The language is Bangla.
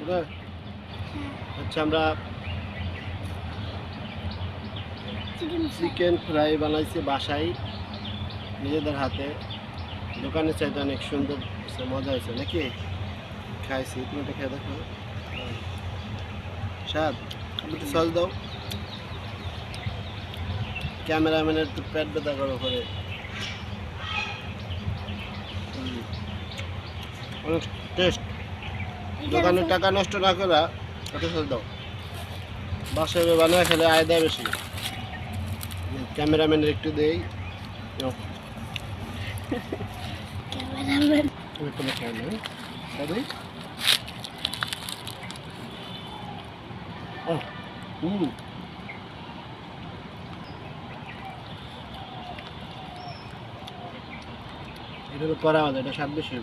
না? আচ্ছা আমরা চিকেন ফ্রাই বানাইছি বাসায় নিজেদের হাতে, দোকানের চাইতে অনেক সুন্দর মজা হয়েছে নাকি? খাইছি, তুমি এটা খেয়ে দেখো। স্বাদ, একটু সস দাও। ক্যামেরাম্যানের একটু পেট ব্যথা করো করে। অনেক টেস্ট। দোকানের টাকা নষ্ট না করা একটু সস দাও। বাসায় বানায় খেলে আয় দেয় বেশি। ক্যামেরাম্যানের একটু দেই। ক্যামেরাম্যান কোনো খেয়াল নেই দাদি। এটা হলো করা আমাদের, এটা স্বাদ বেশি।